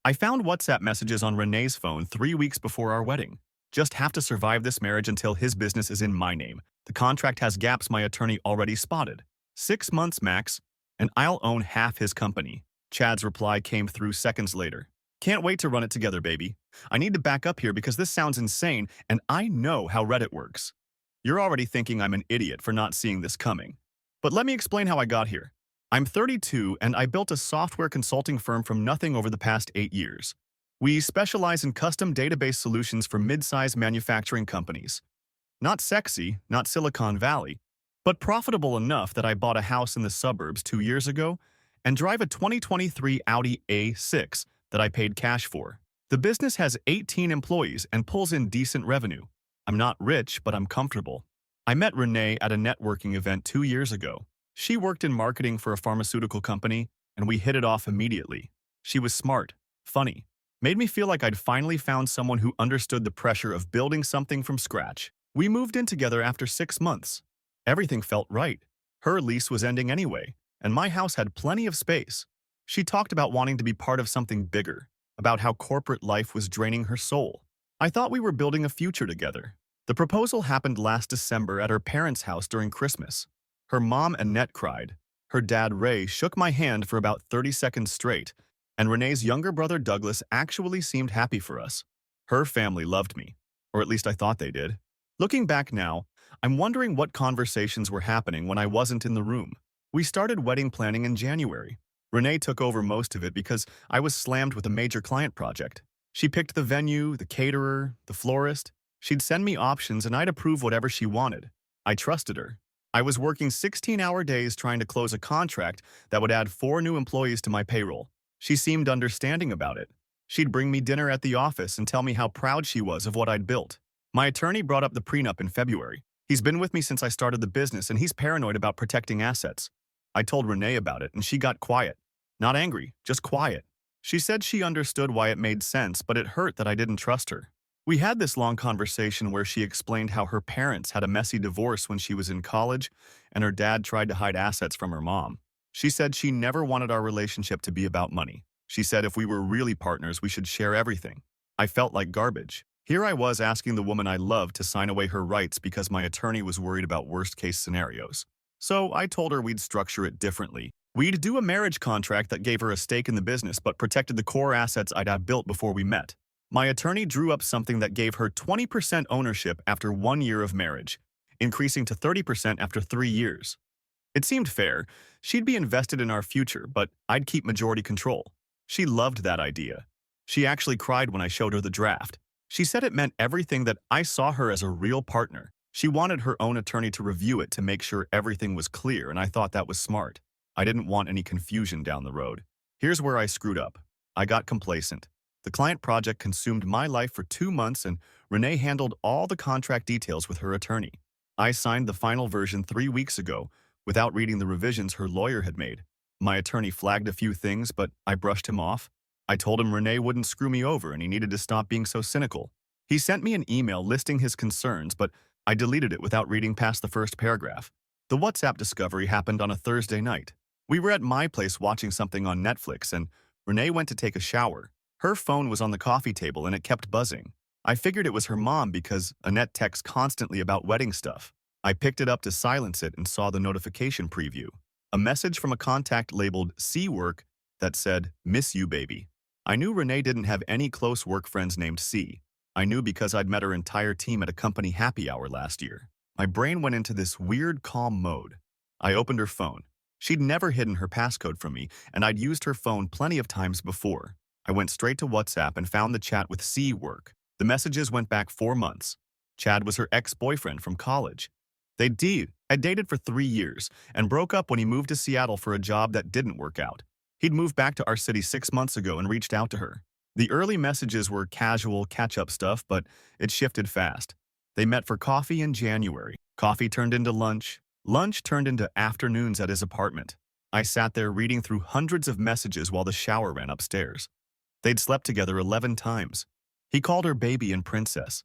I found WhatsApp messages on Renee's phone 3 weeks before our wedding. Just have to survive this marriage until his business is in my name. The contract has gaps my attorney already spotted. 6 months max, and I'll own half his company. Chad's reply came through seconds later. Can't wait to run it together, baby. I need to back up here because this sounds insane, and I know how Reddit works. You're already thinking I'm an idiot for not seeing this coming. But let me explain how I got here. I'm 32 and I built a software consulting firm from nothing over the past 8 years. We specialize in custom database solutions for mid-sized manufacturing companies. Not sexy, not Silicon Valley, but profitable enough that I bought a house in the suburbs 2 years ago and drive a 2023 Audi A6 that I paid cash for. The business has 18 employees and pulls in decent revenue. I'm not rich, but I'm comfortable. I met Renee at a networking event 2 years ago. She worked in marketing for a pharmaceutical company, and we hit it off immediately. She was smart, funny, made me feel like I'd finally found someone who understood the pressure of building something from scratch. We moved in together after 6 months. Everything felt right. Her lease was ending anyway, and my house had plenty of space. She talked about wanting to be part of something bigger, about how corporate life was draining her soul. I thought we were building a future together. The proposal happened last December at her parents' house during Christmas. Her mom, Annette, cried. Her dad, Ray, shook my hand for about 30 seconds straight, and Renee's younger brother, Douglas, actually seemed happy for us. Her family loved me, or at least I thought they did. Looking back now, I'm wondering what conversations were happening when I wasn't in the room. We started wedding planning in January. Renee took over most of it because I was slammed with a major client project. She picked the venue, the caterer, the florist. She'd send me options and I'd approve whatever she wanted. I trusted her. I was working 16-hour days trying to close a contract that would add 4 new employees to my payroll. She seemed understanding about it. She'd bring me dinner at the office and tell me how proud she was of what I'd built. My attorney brought up the prenup in February. He's been with me since I started the business and he's paranoid about protecting assets. I told Renee about it and she got quiet. Not angry, just quiet. She said she understood why it made sense, but it hurt that I didn't trust her. We had this long conversation where she explained how her parents had a messy divorce when she was in college and her dad tried to hide assets from her mom. She said she never wanted our relationship to be about money. She said if we were really partners, we should share everything. I felt like garbage. Here I was asking the woman I loved to sign away her rights because my attorney was worried about worst-case scenarios. So I told her we'd structure it differently. We'd do a marriage contract that gave her a stake in the business but protected the core assets I'd have built before we met. My attorney drew up something that gave her 20% ownership after 1 year of marriage, increasing to 30% after 3 years. It seemed fair. She'd be invested in our future, but I'd keep majority control. She loved that idea. She actually cried when I showed her the draft. She said it meant everything that I saw her as a real partner. She wanted her own attorney to review it to make sure everything was clear, and I thought that was smart. I didn't want any confusion down the road. Here's where I screwed up. I got complacent. The client project consumed my life for 2 months, and Renee handled all the contract details with her attorney. I signed the final version 3 weeks ago without reading the revisions her lawyer had made. My attorney flagged a few things, but I brushed him off. I told him Renee wouldn't screw me over and he needed to stop being so cynical. He sent me an email listing his concerns, but I deleted it without reading past the first paragraph. The WhatsApp discovery happened on a Thursday night. We were at my place watching something on Netflix, and Renee went to take a shower. Her phone was on the coffee table and it kept buzzing. I figured it was her mom because Annette texts constantly about wedding stuff. I picked it up to silence it and saw the notification preview. A message from a contact labeled C Work that said, "Miss you, baby." I knew Renee didn't have any close work friends named C. I knew because I'd met her entire team at a company happy hour last year. My brain went into this weird calm mode. I opened her phone. She'd never hidden her passcode from me, and I'd used her phone plenty of times before. I went straight to WhatsApp and found the chat with C Work. The messages went back 4 months. Chad was her ex-boyfriend from college. Had dated for 3 years and broke up when he moved to Seattle for a job that didn't work out. He'd moved back to our city 6 months ago and reached out to her. The early messages were casual, catch-up stuff, but it shifted fast. They met for coffee in January. Coffee turned into lunch. Lunch turned into afternoons at his apartment. I sat there reading through hundreds of messages while the shower ran upstairs. They'd slept together 11 times. He called her baby and princess.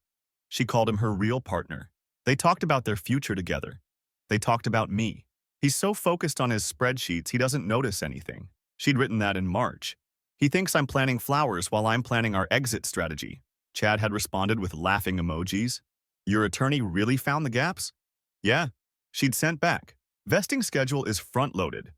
She called him her real partner. They talked about their future together. They talked about me. He's so focused on his spreadsheets he doesn't notice anything. She'd written that in March. He thinks I'm planning flowers while I'm planning our exit strategy. Chad had responded with laughing emojis. Your attorney really found the gaps? Yeah, she'd sent back. Vesting schedule is front-loaded.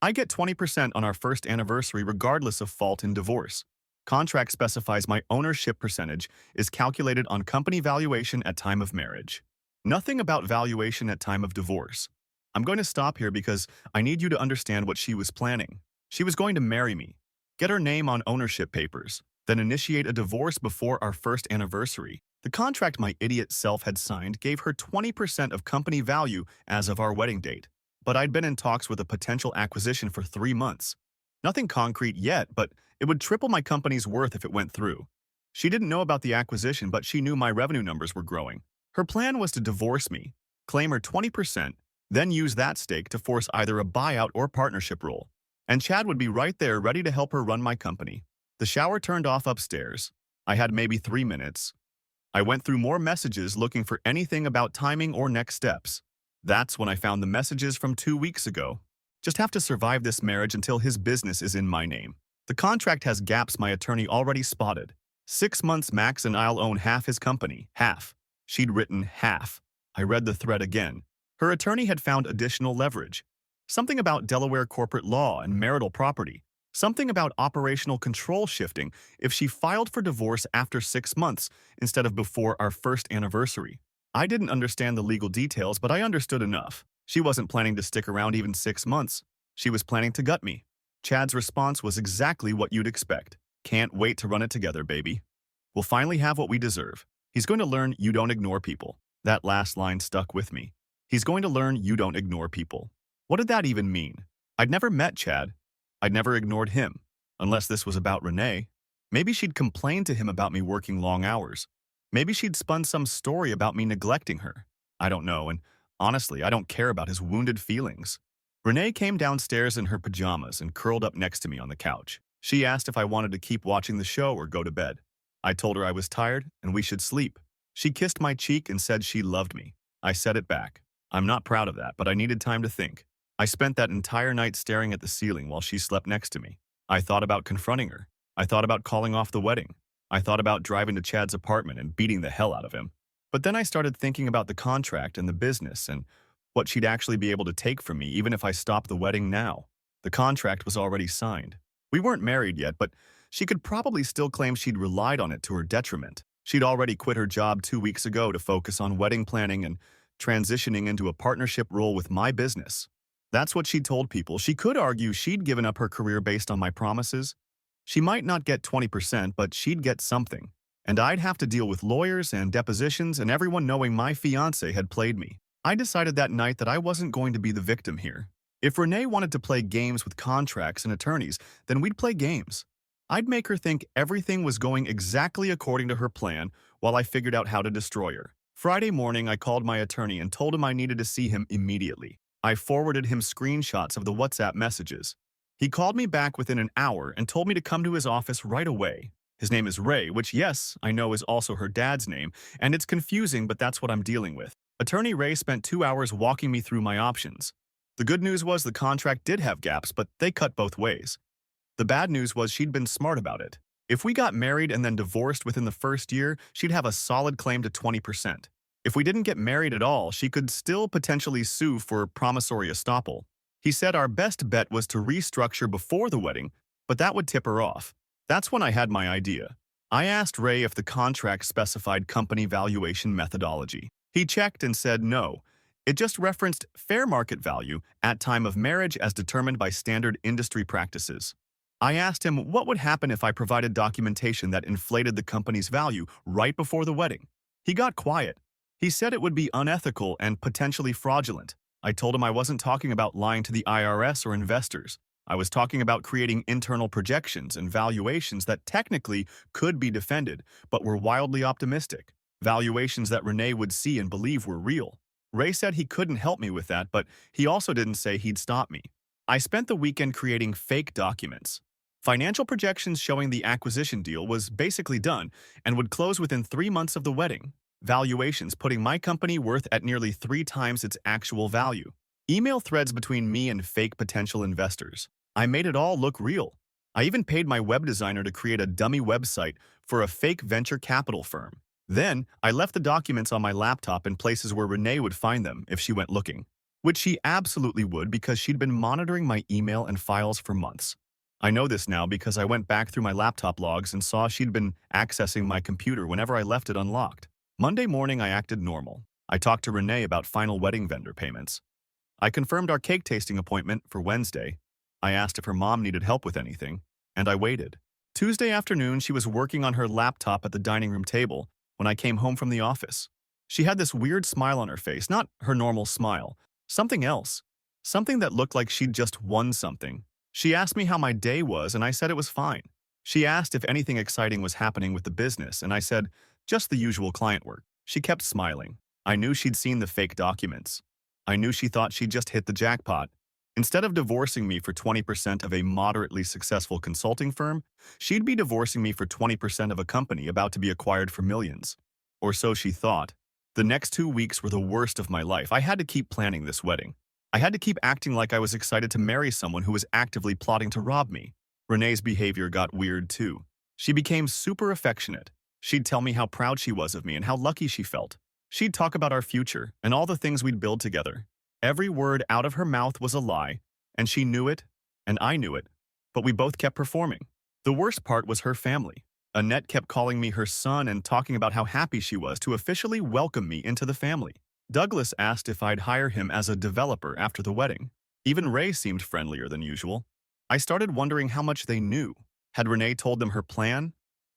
I get 20% on our first anniversary regardless of fault in divorce. Contract specifies my ownership percentage is calculated on company valuation at time of marriage. Nothing about valuation at time of divorce. I'm going to stop here because I need you to understand what she was planning. She was going to marry me, get her name on ownership papers, then initiate a divorce before our first anniversary. The contract my idiot self had signed gave her 20% of company value as of our wedding date. But I'd been in talks with a potential acquisition for 3 months. Nothing concrete yet, but it would triple my company's worth if it went through. She didn't know about the acquisition, but she knew my revenue numbers were growing. Her plan was to divorce me, claim her 20%, then use that stake to force either a buyout or partnership role. And Chad would be right there ready to help her run my company. The shower turned off upstairs. I had maybe 3 minutes. I went through more messages looking for anything about timing or next steps. That's when I found the messages from 2 weeks ago. Just have to survive this marriage until his business is in my name. The contract has gaps my attorney already spotted. 6 months max and I'll own half his company. Half. She'd written half. I read the thread again. Her attorney had found additional leverage. Something about Delaware corporate law and marital property. Something about operational control shifting if she filed for divorce after 6 months instead of before our first anniversary. I didn't understand the legal details, but I understood enough. She wasn't planning to stick around even 6 months. She was planning to gut me. Chad's response was exactly what you'd expect. Can't wait to run it together, baby. We'll finally have what we deserve. He's going to learn you don't ignore people. That last line stuck with me. He's going to learn you don't ignore people. What did that even mean? I'd never met Chad. I'd never ignored him. Unless this was about Renee. Maybe she'd complained to him about me working long hours. Maybe she'd spun some story about me neglecting her. I don't know, and honestly, I don't care about his wounded feelings. Renee came downstairs in her pajamas and curled up next to me on the couch. She asked if I wanted to keep watching the show or go to bed. I told her I was tired and we should sleep. She kissed my cheek and said she loved me. I said it back. I'm not proud of that, but I needed time to think. I spent that entire night staring at the ceiling while she slept next to me. I thought about confronting her. I thought about calling off the wedding. I thought about driving to Chad's apartment and beating the hell out of him. But then I started thinking about the contract and the business and what she'd actually be able to take from me even if I stopped the wedding now. The contract was already signed. We weren't married yet, but she could probably still claim she'd relied on it to her detriment. She'd already quit her job 2 weeks ago to focus on wedding planning and transitioning into a partnership role with my business. That's what she told people. She could argue she'd given up her career based on my promises. She might not get 20%, but she'd get something. And I'd have to deal with lawyers and depositions and everyone knowing my fiancé had played me. I decided that night that I wasn't going to be the victim here. If Renee wanted to play games with contracts and attorneys, then we'd play games. I'd make her think everything was going exactly according to her plan while I figured out how to destroy her. Friday morning, I called my attorney and told him I needed to see him immediately. I forwarded him screenshots of the WhatsApp messages. He called me back within an hour and told me to come to his office right away. His name is Ray, which, yes, I know is also her dad's name, and it's confusing, but that's what I'm dealing with. Attorney Ray spent 2 hours walking me through my options. The good news was the contract did have gaps, but they cut both ways. The bad news was she'd been smart about it. If we got married and then divorced within the first year, she'd have a solid claim to 20%. If we didn't get married at all, she could still potentially sue for promissory estoppel. He said our best bet was to restructure before the wedding, but that would tip her off. That's when I had my idea. I asked Ray if the contract specified company valuation methodology. He checked and said no. It just referenced fair market value at time of marriage as determined by standard industry practices. I asked him what would happen if I provided documentation that inflated the company's value right before the wedding. He got quiet. He said it would be unethical and potentially fraudulent. I told him I wasn't talking about lying to the IRS or investors. I was talking about creating internal projections and valuations that technically could be defended, but were wildly optimistic. Valuations that Renee would see and believe were real. Ray said he couldn't help me with that, but he also didn't say he'd stop me. I spent the weekend creating fake documents. Financial projections showing the acquisition deal was basically done and would close within 3 months of the wedding. Valuations putting my company worth at nearly 3 times its actual value. Email threads between me and fake potential investors. I made it all look real. I even paid my web designer to create a dummy website for a fake venture capital firm. Then, I left the documents on my laptop in places where Renee would find them if she went looking, which she absolutely would because she'd been monitoring my email and files for months. I know this now because I went back through my laptop logs and saw she'd been accessing my computer whenever I left it unlocked. Monday morning, I acted normal. I talked to Renee about final wedding vendor payments. I confirmed our cake tasting appointment for Wednesday. I asked if her mom needed help with anything, and I waited. Tuesday afternoon, she was working on her laptop at the dining room table when I came home from the office. She had this weird smile on her face, not her normal smile, something else, something that looked like she'd just won something. She asked me how my day was, and I said it was fine. She asked if anything exciting was happening with the business, and I said, just the usual client work. She kept smiling. I knew she'd seen the fake documents. I knew she thought she'd just hit the jackpot. Instead of divorcing me for 20% of a moderately successful consulting firm, she'd be divorcing me for 20% of a company about to be acquired for millions. Or so she thought. The next 2 weeks were the worst of my life. I had to keep planning this wedding. I had to keep acting like I was excited to marry someone who was actively plotting to rob me. Renee's behavior got weird too. She became super affectionate. She'd tell me how proud she was of me and how lucky she felt. She'd talk about our future and all the things we'd build together. Every word out of her mouth was a lie, and she knew it, and I knew it, but we both kept performing. The worst part was her family. Annette kept calling me her son and talking about how happy she was to officially welcome me into the family. Douglas asked if I'd hire him as a developer after the wedding. Even Ray seemed friendlier than usual. I started wondering how much they knew. Had Renee told them her plan?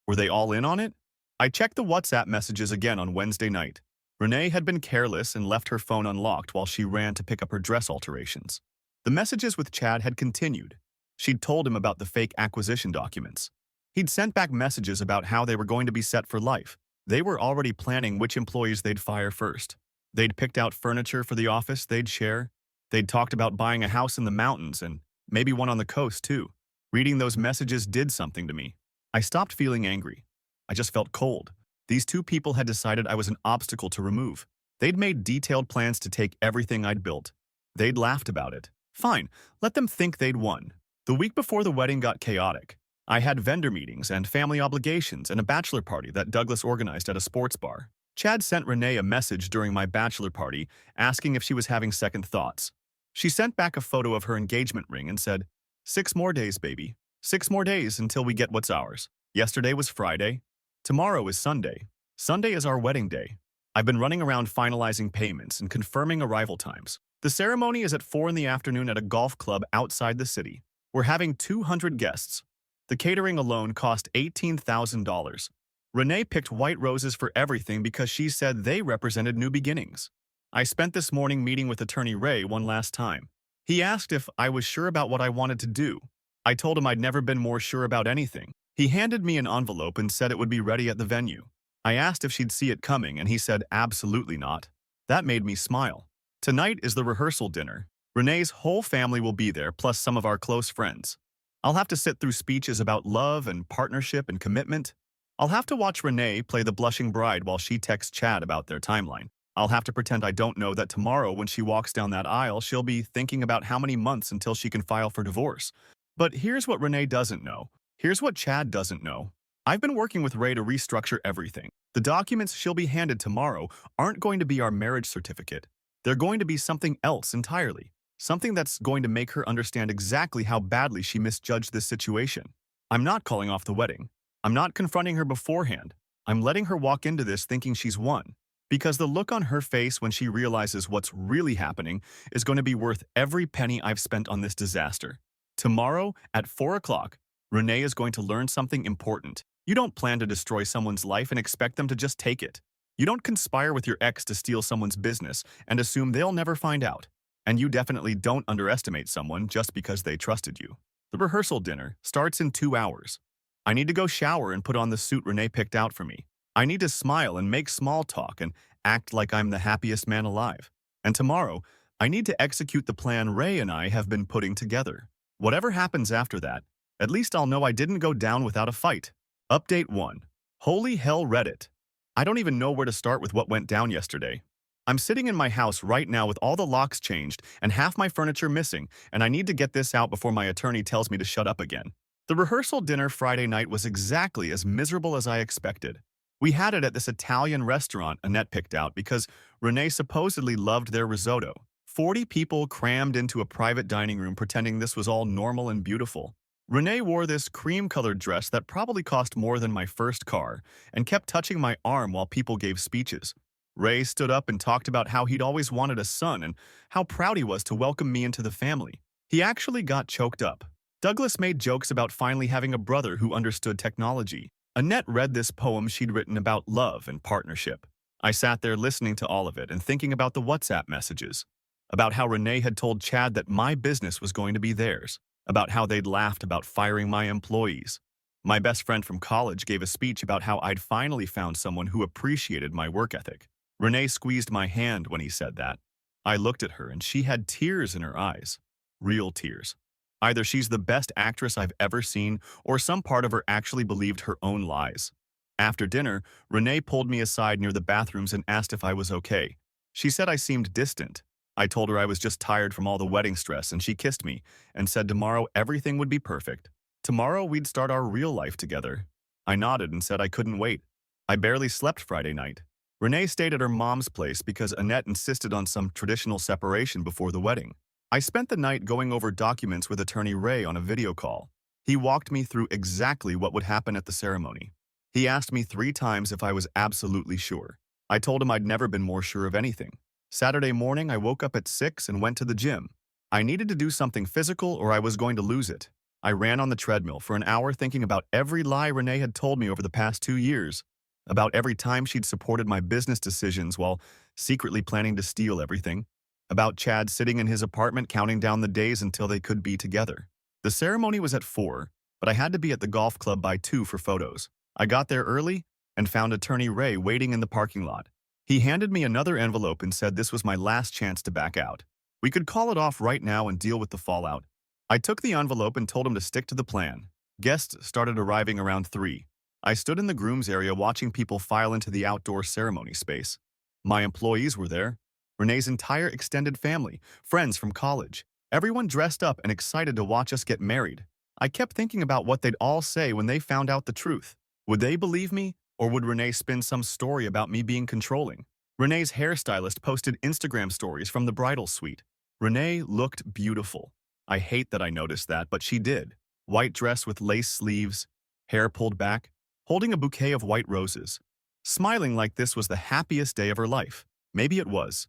Were they all in on it? I checked the WhatsApp messages again on Wednesday night. Renee had been careless and left her phone unlocked while she ran to pick up her dress alterations. The messages with Chad had continued. She'd told him about the fake acquisition documents. He'd sent back messages about how they were going to be set for life. They were already planning which employees they'd fire first. They'd picked out furniture for the office they'd share. They'd talked about buying a house in the mountains and maybe one on the coast too. Reading those messages did something to me. I stopped feeling angry. I just felt cold. These two people had decided I was an obstacle to remove. They'd made detailed plans to take everything I'd built. They'd laughed about it. Fine, let them think they'd won. The week before the wedding got chaotic. I had vendor meetings and family obligations and a bachelor party that Douglas organized at a sports bar. Chad sent Renee a message during my bachelor party asking if she was having second thoughts. She sent back a photo of her engagement ring and said, 6 more days, baby. 6 more days until we get what's ours. Yesterday was Friday. Tomorrow is Sunday. Sunday is our wedding day. I've been running around finalizing payments and confirming arrival times. The ceremony is at 4 in the afternoon at a golf club outside the city. We're having 200 guests. The catering alone cost $18,000. Renee picked white roses for everything because she said they represented new beginnings. I spent this morning meeting with attorney Ray one last time. He asked if I was sure about what I wanted to do. I told him I'd never been more sure about anything. He handed me an envelope and said it would be ready at the venue. I asked if she'd see it coming, and he said absolutely not. That made me smile. Tonight is the rehearsal dinner. Renee's whole family will be there, plus some of our close friends. I'll have to sit through speeches about love and partnership and commitment. I'll have to watch Renee play the blushing bride while she texts Chad about their timeline. I'll have to pretend I don't know that tomorrow when she walks down that aisle, she'll be thinking about how many months until she can file for divorce. But here's what Renee doesn't know. Here's what Chad doesn't know. I've been working with Ray to restructure everything. The documents she'll be handed tomorrow aren't going to be our marriage certificate. They're going to be something else entirely. Something that's going to make her understand exactly how badly she misjudged this situation. I'm not calling off the wedding. I'm not confronting her beforehand. I'm letting her walk into this thinking she's won. Because the look on her face when she realizes what's really happening is going to be worth every penny I've spent on this disaster. Tomorrow at 4 o'clock, Renee is going to learn something important. You don't plan to destroy someone's life and expect them to just take it. You don't conspire with your ex to steal someone's business and assume they'll never find out. And you definitely don't underestimate someone just because they trusted you. The rehearsal dinner starts in 2 hours. I need to go shower and put on the suit Renee picked out for me. I need to smile and make small talk and act like I'm the happiest man alive. And tomorrow, I need to execute the plan Ray and I have been putting together. Whatever happens after that, at least I'll know I didn't go down without a fight. Update 1. Holy hell, Reddit. I don't even know where to start with what went down yesterday. I'm sitting in my house right now with all the locks changed and half my furniture missing, and I need to get this out before my attorney tells me to shut up again. The rehearsal dinner Friday night was exactly as miserable as I expected. We had it at this Italian restaurant Annette picked out because Renee supposedly loved their risotto. 40 people crammed into a private dining room pretending this was all normal and beautiful. Renee wore this cream-colored dress that probably cost more than my first car and kept touching my arm while people gave speeches. Ray stood up and talked about how he'd always wanted a son and how proud he was to welcome me into the family. He actually got choked up. Douglas made jokes about finally having a brother who understood technology. Annette read this poem she'd written about love and partnership. I sat there listening to all of it and thinking about the WhatsApp messages, about how Renee had told Chad that my business was going to be theirs, about how they'd laughed about firing my employees. My best friend from college gave a speech about how I'd finally found someone who appreciated my work ethic. Renee squeezed my hand when he said that. I looked at her and she had tears in her eyes. Real tears. Either she's the best actress I've ever seen, or some part of her actually believed her own lies. After dinner, Renee pulled me aside near the bathrooms and asked if I was okay. She said I seemed distant. I told her I was just tired from all the wedding stress, and she kissed me and said tomorrow everything would be perfect. Tomorrow we'd start our real life together. I nodded and said I couldn't wait. I barely slept Friday night. Renee stayed at her mom's place because Annette insisted on some traditional separation before the wedding. I spent the night going over documents with attorney Ray on a video call. He walked me through exactly what would happen at the ceremony. He asked me 3 times if I was absolutely sure. I told him I'd never been more sure of anything. Saturday morning, I woke up at 6 and went to the gym. I needed to do something physical or I was going to lose it. I ran on the treadmill for an hour thinking about every lie Renee had told me over the past 2 years, about every time she'd supported my business decisions while secretly planning to steal everything, about Chad sitting in his apartment counting down the days until they could be together. The ceremony was at 4, but I had to be at the golf club by 2 for photos. I got there early and found attorney Ray waiting in the parking lot. He handed me another envelope and said this was my last chance to back out. We could call it off right now and deal with the fallout. I took the envelope and told him to stick to the plan. Guests started arriving around 3. I stood in the groom's area watching people file into the outdoor ceremony space. My employees were there. Renee's entire extended family, friends from college, everyone dressed up and excited to watch us get married. I kept thinking about what they'd all say when they found out the truth. Would they believe me, or would Renee spin some story about me being controlling? Renee's hairstylist posted Instagram stories from the bridal suite. Renee looked beautiful. I hate that I noticed that, but she did. White dress with lace sleeves, hair pulled back, holding a bouquet of white roses. Smiling like this was the happiest day of her life. Maybe it was.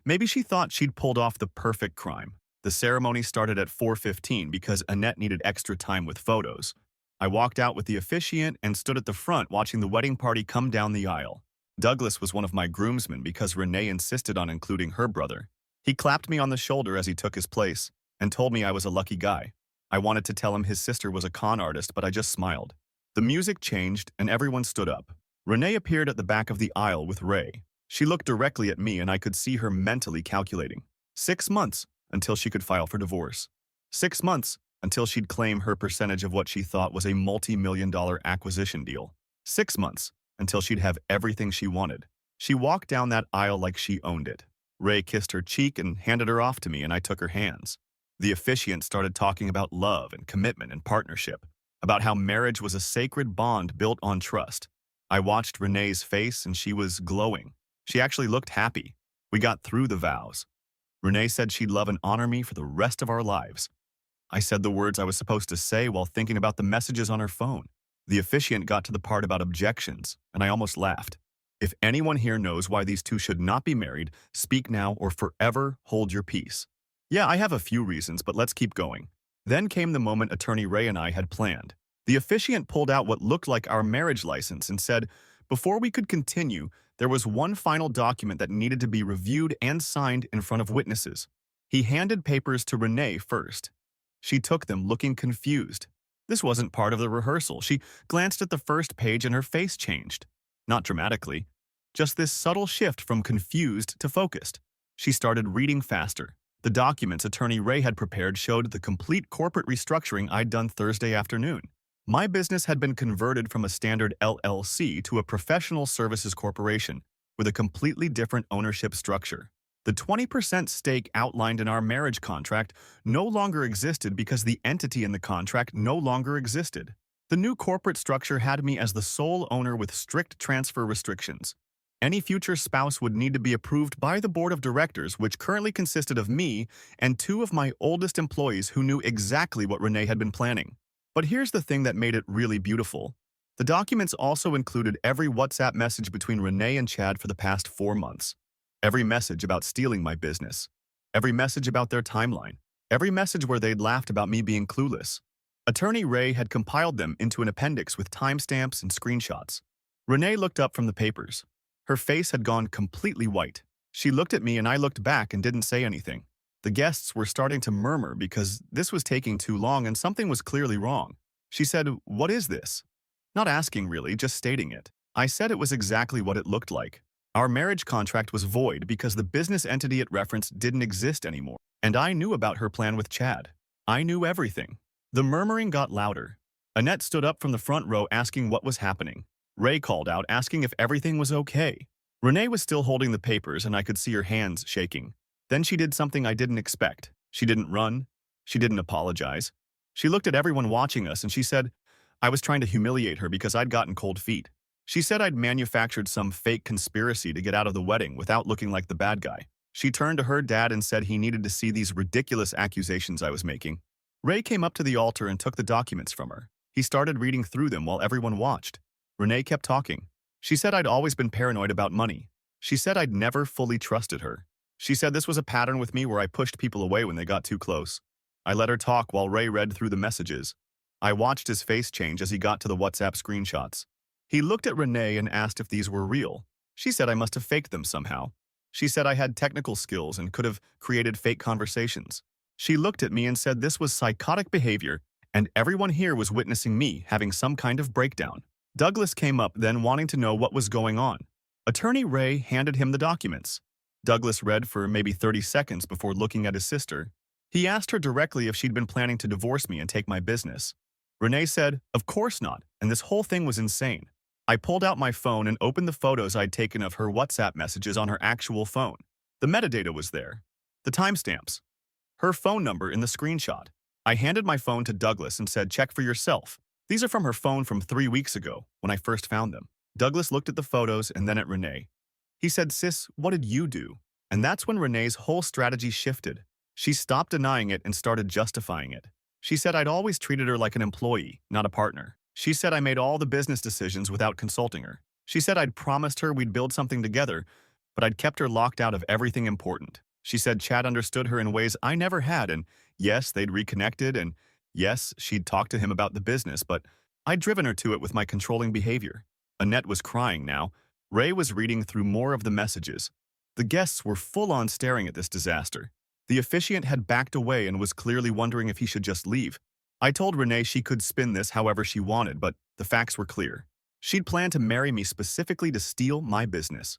Maybe she thought she'd pulled off the perfect crime. The ceremony started at 4:15 because Annette needed extra time with photos. I walked out with the officiant and stood at the front watching the wedding party come down the aisle. Douglas was one of my groomsmen because Renee insisted on including her brother. He clapped me on the shoulder as he took his place and told me I was a lucky guy. I wanted to tell him his sister was a con artist, but I just smiled. The music changed and everyone stood up. Renee appeared at the back of the aisle with Ray. She looked directly at me and I could see her mentally calculating. 6 months until she could file for divorce. 6 months until she'd claim her percentage of what she thought was a multi-million-dollar acquisition deal. 6 months until she'd have everything she wanted. She walked down that aisle like she owned it. Ray kissed her cheek and handed her off to me and I took her hands. The officiant started talking about love and commitment and partnership, about how marriage was a sacred bond built on trust. I watched Renee's face and she was glowing. She actually looked happy. We got through the vows. Renee said she'd love and honor me for the rest of our lives. I said the words I was supposed to say while thinking about the messages on her phone. The officiant got to the part about objections, and I almost laughed. If anyone here knows why these two should not be married, speak now or forever hold your peace. Yeah, I have a few reasons, but let's keep going. Then came the moment attorney Ray and I had planned. The officiant pulled out what looked like our marriage license and said, before we could continue, there was one final document that needed to be reviewed and signed in front of witnesses. He handed papers to Renee first. She took them, looking confused. This wasn't part of the rehearsal. She glanced at the first page and her face changed. Not dramatically, just this subtle shift from confused to focused. She started reading faster. The documents attorney Ray had prepared showed the complete corporate restructuring I'd done Thursday afternoon. My business had been converted from a standard LLC to a professional services corporation with a completely different ownership structure. The 20% stake outlined in our marriage contract no longer existed because the entity in the contract no longer existed. The new corporate structure had me as the sole owner with strict transfer restrictions. Any future spouse would need to be approved by the board of directors, which currently consisted of me and two of my oldest employees who knew exactly what Renee had been planning. But here's the thing that made it really beautiful. The documents also included every WhatsApp message between Renee and Chad for the past 4 months. Every message about stealing my business. Every message about their timeline. Every message where they'd laughed about me being clueless. Attorney Ray had compiled them into an appendix with timestamps and screenshots. Renee looked up from the papers. Her face had gone completely white. She looked at me and I looked back and didn't say anything. The guests were starting to murmur because this was taking too long and something was clearly wrong. She said, "What is this?" Not asking really, just stating it. I said it was exactly what it looked like. Our marriage contract was void because the business entity it referenced didn't exist anymore. And I knew about her plan with Chad. I knew everything. The murmuring got louder. Annette stood up from the front row asking what was happening. Ray called out asking if everything was okay. Renee was still holding the papers and I could see her hands shaking. Then she did something I didn't expect. She didn't run. She didn't apologize. She looked at everyone watching us and she said, I was trying to humiliate her because I'd gotten cold feet. She said I'd manufactured some fake conspiracy to get out of the wedding without looking like the bad guy. She turned to her dad and said he needed to see these ridiculous accusations I was making. Ray came up to the altar and took the documents from her. He started reading through them while everyone watched. Renee kept talking. She said I'd always been paranoid about money. She said I'd never fully trusted her. She said this was a pattern with me where I pushed people away when they got too close. I let her talk while Ray read through the messages. I watched his face change as he got to the WhatsApp screenshots. He looked at Renee and asked if these were real. She said I must have faked them somehow. She said I had technical skills and could have created fake conversations. She looked at me and said this was psychotic behavior and everyone here was witnessing me having some kind of breakdown. Douglas came up then wanting to know what was going on. Attorney Ray handed him the documents. Douglas read for maybe 30 seconds before looking at his sister. He asked her directly if she'd been planning to divorce me and take my business. Renee said, of course not, and this whole thing was insane. I pulled out my phone and opened the photos I'd taken of her WhatsApp messages on her actual phone. The metadata was there. The timestamps. Her phone number in the screenshot. I handed my phone to Douglas and said, check for yourself. These are from her phone from 3 weeks ago, when I first found them. Douglas looked at the photos and then at Renee. He said, sis, what did you do? And that's when Renee's whole strategy shifted. She stopped denying it and started justifying it. She said I'd always treated her like an employee, not a partner. She said I made all the business decisions without consulting her. She said I'd promised her we'd build something together, but I'd kept her locked out of everything important. She said Chad understood her in ways I never had, and yes, they'd reconnected, and yes, she'd talked to him about the business, but I'd driven her to it with my controlling behavior. Annette was crying now. Ray was reading through more of the messages. The guests were full-on staring at this disaster. The officiant had backed away and was clearly wondering if he should just leave. I told Renee she could spin this however she wanted, but the facts were clear. She'd planned to marry me specifically to steal my business.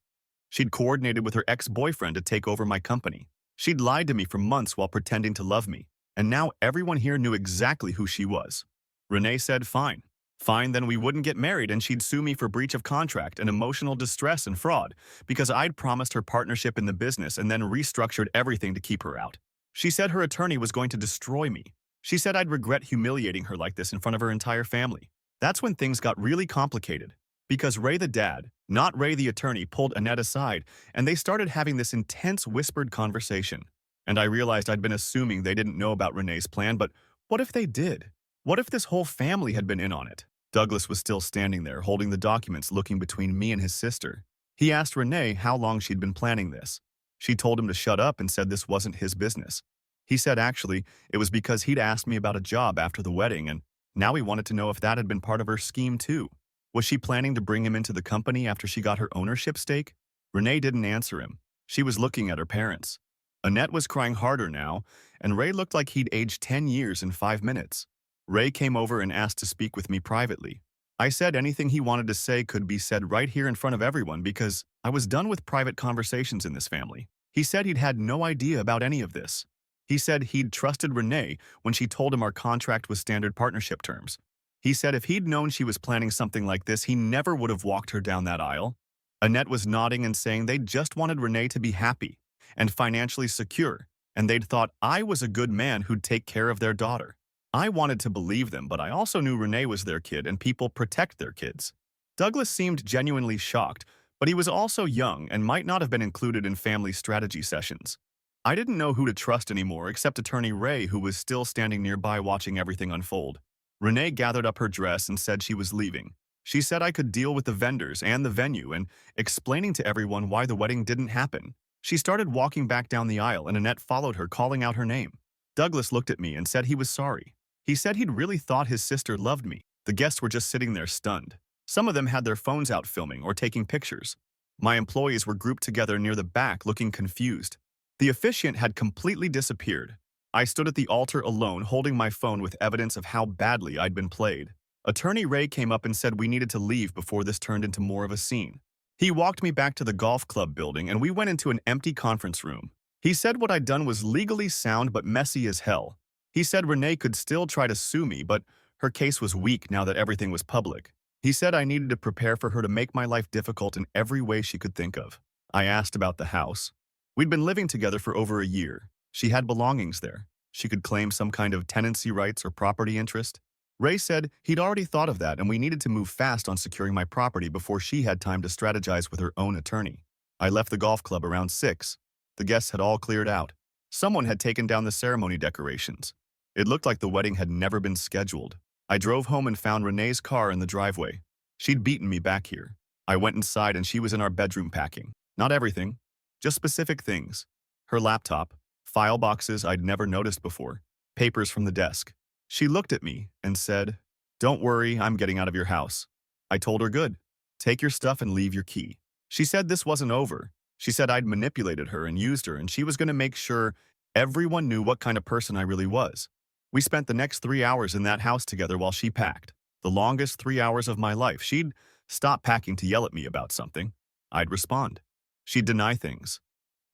She'd coordinated with her ex-boyfriend to take over my company. She'd lied to me for months while pretending to love me, and now everyone here knew exactly who she was. Renee said, fine. Fine, then we wouldn't get married and she'd sue me for breach of contract and emotional distress and fraud because I'd promised her partnership in the business and then restructured everything to keep her out. She said her attorney was going to destroy me. She said I'd regret humiliating her like this in front of her entire family. That's when things got really complicated because Ray the dad, not Ray the attorney, pulled Annette aside and they started having this intense whispered conversation. And I realized I'd been assuming they didn't know about Renee's plan, but what if they did? What if this whole family had been in on it? Douglas was still standing there, holding the documents, looking between me and his sister. He asked Renee how long she'd been planning this. She told him to shut up and said this wasn't his business. He said actually, it was because he'd asked me about a job after the wedding, and now he wanted to know if that had been part of her scheme too. Was she planning to bring him into the company after she got her ownership stake? Renee didn't answer him. She was looking at her parents. Annette was crying harder now, and Ray looked like he'd aged 10 years in 5 minutes. Ray came over and asked to speak with me privately. I said anything he wanted to say could be said right here in front of everyone because I was done with private conversations in this family. He said he'd had no idea about any of this. He said he'd trusted Renee when she told him our contract was standard partnership terms. He said if he'd known she was planning something like this, he never would have walked her down that aisle. Annette was nodding and saying they just wanted Renee to be happy, and financially secure, and they'd thought I was a good man who'd take care of their daughter. I wanted to believe them, but I also knew Renee was their kid and people protect their kids. Douglas seemed genuinely shocked, but he was also young and might not have been included in family strategy sessions. I didn't know who to trust anymore except attorney Ray, who was still standing nearby watching everything unfold. Renee gathered up her dress and said she was leaving. She said I could deal with the vendors and the venue and explaining to everyone why the wedding didn't happen. She started walking back down the aisle and Annette followed her, calling out her name. Douglas looked at me and said he was sorry. He said he'd really thought his sister loved me. The guests were just sitting there stunned. Some of them had their phones out filming or taking pictures. My employees were grouped together near the back looking confused. The officiant had completely disappeared. I stood at the altar alone holding my phone with evidence of how badly I'd been played. Attorney Ray came up and said we needed to leave before this turned into more of a scene. He walked me back to the golf club building and we went into an empty conference room. He said what I'd done was legally sound but messy as hell. He said Renee could still try to sue me, but her case was weak now that everything was public. He said I needed to prepare for her to make my life difficult in every way she could think of. I asked about the house. We'd been living together for over a year. She had belongings there. She could claim some kind of tenancy rights or property interest. Ray said he'd already thought of that and we needed to move fast on securing my property before she had time to strategize with her own attorney. I left the golf club around 6. The guests had all cleared out. Someone had taken down the ceremony decorations. It looked like the wedding had never been scheduled. I drove home and found Renee's car in the driveway. She'd beaten me back here. I went inside and she was in our bedroom packing. Not everything, just specific things. Her laptop, file boxes I'd never noticed before, papers from the desk. She looked at me and said, "Don't worry, I'm getting out of your house." I told her good. Take your stuff and leave your key. She said this wasn't over. She said I'd manipulated her and used her and she was going to make sure everyone knew what kind of person I really was. We spent the next 3 hours in that house together while she packed. The longest 3 hours of my life. She'd stop packing to yell at me about something. I'd respond. She'd deny things.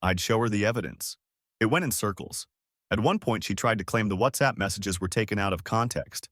I'd show her the evidence. It went in circles. At one point, she tried to claim the WhatsApp messages were taken out of context.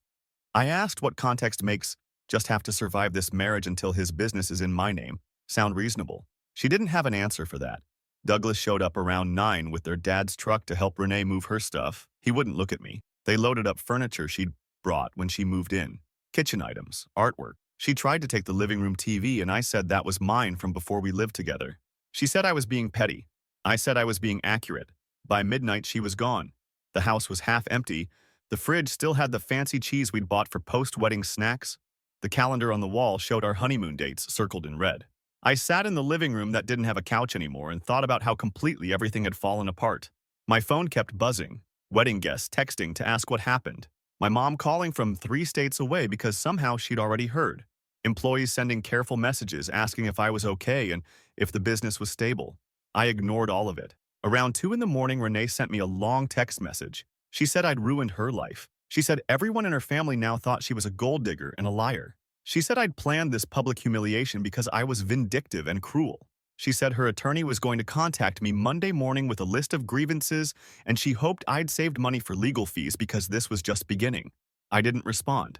I asked what context makes "just have to survive this marriage until his business is in my name" sound reasonable. She didn't have an answer for that. Douglas showed up around 9 with their dad's truck to help Renee move her stuff. He wouldn't look at me. They loaded up furniture she'd brought when she moved in. Kitchen items, artwork. She tried to take the living room TV and I said that was mine from before we lived together. She said I was being petty. I said I was being accurate. By midnight, she was gone. The house was half empty. The fridge still had the fancy cheese we'd bought for post-wedding snacks. The calendar on the wall showed our honeymoon dates circled in red. I sat in the living room that didn't have a couch anymore and thought about how completely everything had fallen apart. My phone kept buzzing. Wedding guests texting to ask what happened. My mom calling from 3 states away because somehow she'd already heard. Employees sending careful messages asking if I was okay and if the business was stable. I ignored all of it. Around 2 in the morning, Renee sent me a long text message. She said I'd ruined her life. She said everyone in her family now thought she was a gold digger and a liar. She said I'd planned this public humiliation because I was vindictive and cruel. She said her attorney was going to contact me Monday morning with a list of grievances and she hoped I'd saved money for legal fees because this was just beginning. I didn't respond.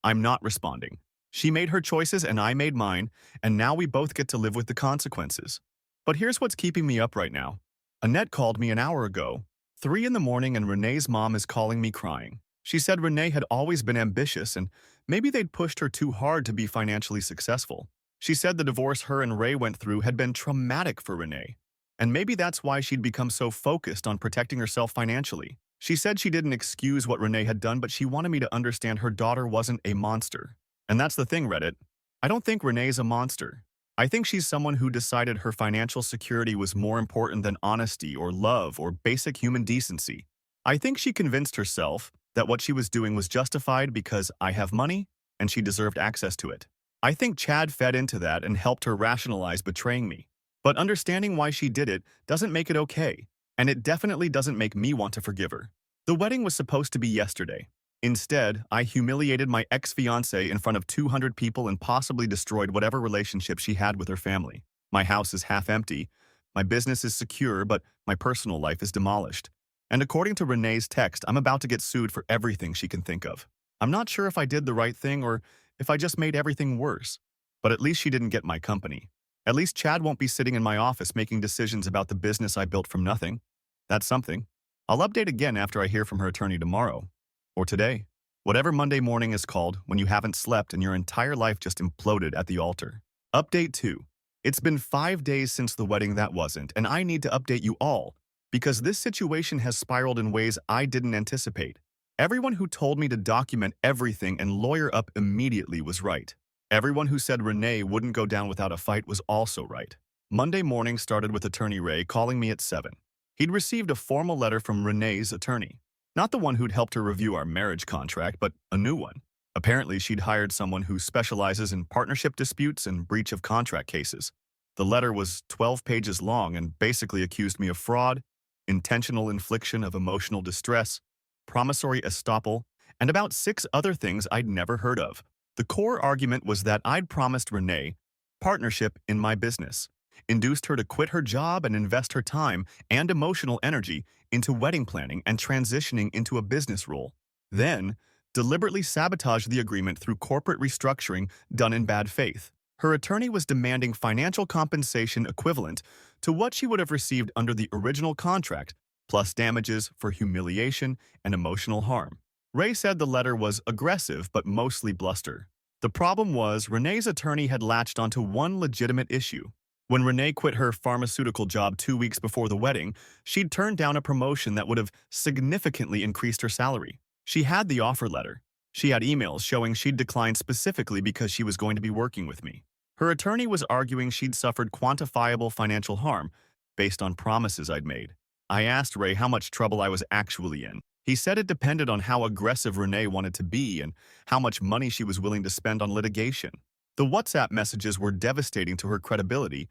I'm not responding. She made her choices and I made mine, and now we both get to live with the consequences. But here's what's keeping me up right now. Annette called me an hour ago, 3 in the morning, and Renee's mom is calling me crying. She said Renee had always been ambitious and maybe they'd pushed her too hard to be financially successful. She said the divorce her and Ray went through had been traumatic for Renee, and maybe that's why she'd become so focused on protecting herself financially. She said she didn't excuse what Renee had done, but she wanted me to understand her daughter wasn't a monster. And that's the thing, Reddit. I don't think Renee's a monster. I think she's someone who decided her financial security was more important than honesty or love or basic human decency. I think she convinced herself that what she was doing was justified because I have money and she deserved access to it. I think Chad fed into that and helped her rationalize betraying me. But understanding why she did it doesn't make it okay, and it definitely doesn't make me want to forgive her. The wedding was supposed to be yesterday. Instead, I humiliated my ex-fiancée in front of 200 people and possibly destroyed whatever relationship she had with her family. My house is half empty, my business is secure, but my personal life is demolished. And according to Renee's text, I'm about to get sued for everything she can think of. I'm not sure if I did the right thing or if I just made everything worse, but at least she didn't get my company. At least Chad won't be sitting in my office making decisions about the business I built from nothing. That's something. I'll update again after I hear from her attorney tomorrow. Or today. Whatever Monday morning is called when you haven't slept and your entire life just imploded at the altar. Update 2. It's been 5 days since the wedding that wasn't, and I need to update you all because this situation has spiraled in ways I didn't anticipate. Everyone who told me to document everything and lawyer up immediately was right. Everyone who said Renee wouldn't go down without a fight was also right. Monday morning started with Attorney Ray calling me at 7. He'd received a formal letter from Renee's attorney. Not the one who'd helped her review our marriage contract, but a new one. Apparently, she'd hired someone who specializes in partnership disputes and breach of contract cases. The letter was 12 pages long and basically accused me of fraud, intentional infliction of emotional distress, promissory estoppel, and about 6 other things I'd never heard of. The core argument was that I'd promised Renee partnership in my business, induced her to quit her job and invest her time and emotional energy into wedding planning and transitioning into a business role. Then, deliberately sabotaged the agreement through corporate restructuring done in bad faith. Her attorney was demanding financial compensation equivalent to what she would have received under the original contract, plus damages for humiliation and emotional harm. Ray said the letter was aggressive but mostly bluster. The problem was Renee's attorney had latched onto one legitimate issue. When Renee quit her pharmaceutical job 2 weeks before the wedding, she'd turned down a promotion that would have significantly increased her salary. She had the offer letter. She had emails showing she'd declined specifically because she was going to be working with me. Her attorney was arguing she'd suffered quantifiable financial harm based on promises I'd made. I asked Ray how much trouble I was actually in. He said it depended on how aggressive Renee wanted to be and how much money she was willing to spend on litigation. The WhatsApp messages were devastating to her credibility,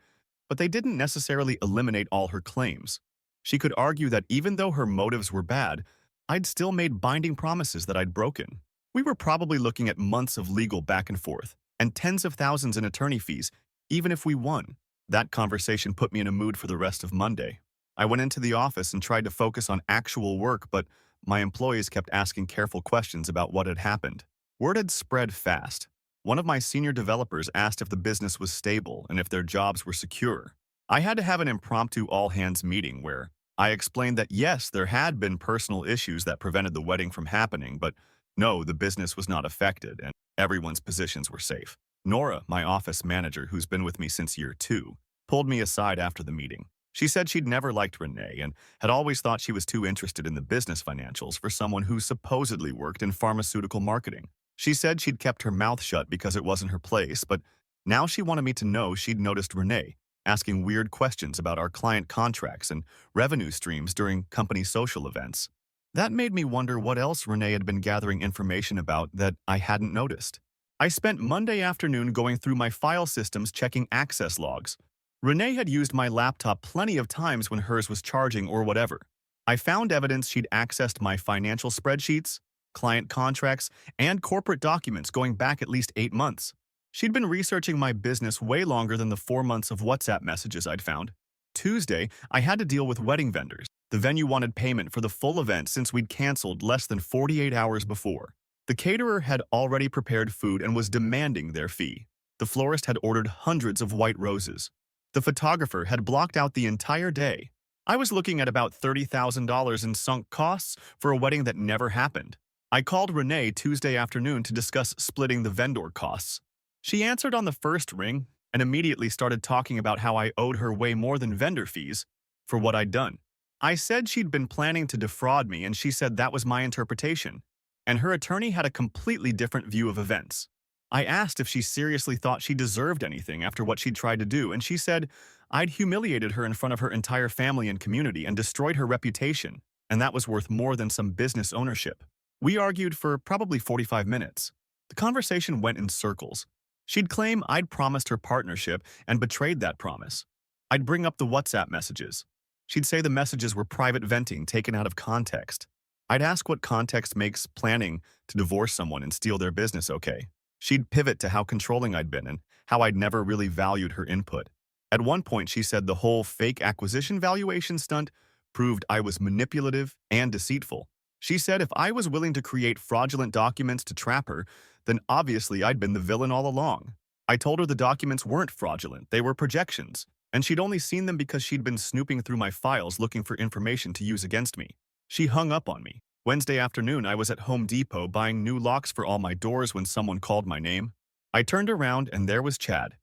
but they didn't necessarily eliminate all her claims. She could argue that even though her motives were bad, I'd still made binding promises that I'd broken. We were probably looking at months of legal back and forth, and tens of thousands in attorney fees, even if we won. That conversation put me in a mood for the rest of Monday. I went into the office and tried to focus on actual work, but my employees kept asking careful questions about what had happened. Word had spread fast. One of my senior developers asked if the business was stable and if their jobs were secure. I had to have an impromptu all-hands meeting where I explained that yes, there had been personal issues that prevented the wedding from happening, but no, the business was not affected and everyone's positions were safe. Nora, my office manager who's been with me since year 2, pulled me aside after the meeting. She said she'd never liked Renee and had always thought she was too interested in the business financials for someone who supposedly worked in pharmaceutical marketing. She said she'd kept her mouth shut because it wasn't her place, but now she wanted me to know she'd noticed Renee asking weird questions about our client contracts and revenue streams during company social events. That made me wonder what else Renee had been gathering information about that I hadn't noticed. I spent Monday afternoon going through my file systems checking access logs. Renee had used my laptop plenty of times when hers was charging or whatever. I found evidence she'd accessed my financial spreadsheets, client contracts, and corporate documents going back at least 8 months. She'd been researching my business way longer than the 4 months of WhatsApp messages I'd found. Tuesday, I had to deal with wedding vendors. The venue wanted payment for the full event since we'd canceled less than 48 hours before. The caterer had already prepared food and was demanding their fee. The florist had ordered hundreds of white roses. The photographer had blocked out the entire day. I was looking at about $30,000 in sunk costs for a wedding that never happened. I called Renee Tuesday afternoon to discuss splitting the vendor costs. She answered on the first ring and immediately started talking about how I owed her way more than vendor fees for what I'd done. I said she'd been planning to defraud me and she said that was my interpretation, and her attorney had a completely different view of events. I asked if she seriously thought she deserved anything after what she'd tried to do, and she said I'd humiliated her in front of her entire family and community and destroyed her reputation, and that was worth more than some business ownership. We argued for probably 45 minutes. The conversation went in circles. She'd claim I'd promised her partnership and betrayed that promise. I'd bring up the WhatsApp messages. She'd say the messages were private venting taken out of context. I'd ask what context makes planning to divorce someone and steal their business okay. She'd pivot to how controlling I'd been and how I'd never really valued her input. At one point, she said the whole fake acquisition valuation stunt proved I was manipulative and deceitful. She said if I was willing to create fraudulent documents to trap her, then obviously I'd been the villain all along. I told her the documents weren't fraudulent, they were projections, and she'd only seen them because she'd been snooping through my files looking for information to use against me. She hung up on me. Wednesday afternoon, I was at Home Depot buying new locks for all my doors when someone called my name. I turned around and there was Chad,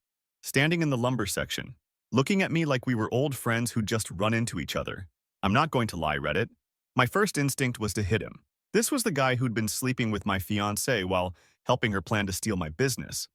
standing in the lumber section, looking at me like we were old friends who'd just run into each other. I'm not going to lie, Reddit. My first instinct was to hit him. This was the guy who'd been sleeping with my fiancée while helping her plan to steal my business.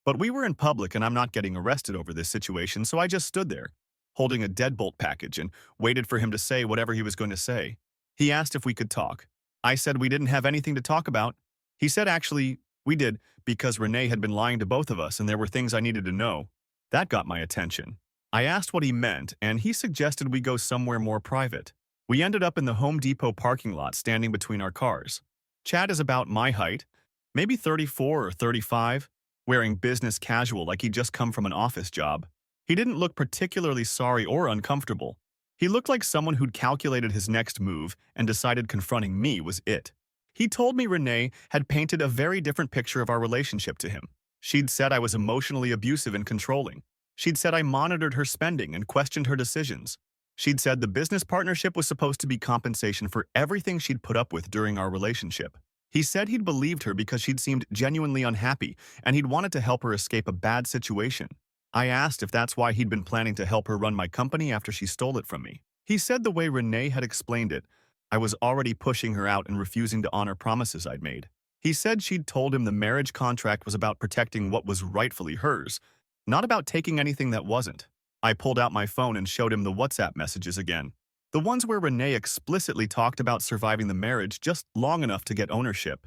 But we were in public and I'm not getting arrested over this situation, so I just stood there, holding a deadbolt package and waited for him to say whatever he was going to say. He asked if we could talk. I said we didn't have anything to talk about. He said actually, we did, because Renee had been lying to both of us and there were things I needed to know. That got my attention. I asked what he meant, and he suggested we go somewhere more private. We ended up in the Home Depot parking lot standing between our cars. Chad is about my height, maybe 34 or 35, wearing business casual like he'd just come from an office job. He didn't look particularly sorry or uncomfortable. He looked like someone who'd calculated his next move and decided confronting me was it. He told me Renee had painted a very different picture of our relationship to him. She'd said I was emotionally abusive and controlling. She'd said I monitored her spending and questioned her decisions. She'd said the business partnership was supposed to be compensation for everything she'd put up with during our relationship. He said he'd believed her because she'd seemed genuinely unhappy and he'd wanted to help her escape a bad situation. I asked if that's why he'd been planning to help her run my company after she stole it from me. He said the way Renee had explained it, I was already pushing her out and refusing to honor promises I'd made. He said she'd told him the marriage contract was about protecting what was rightfully hers, not about taking anything that wasn't. I pulled out my phone and showed him the WhatsApp messages again. The ones where Renee explicitly talked about surviving the marriage just long enough to get ownership.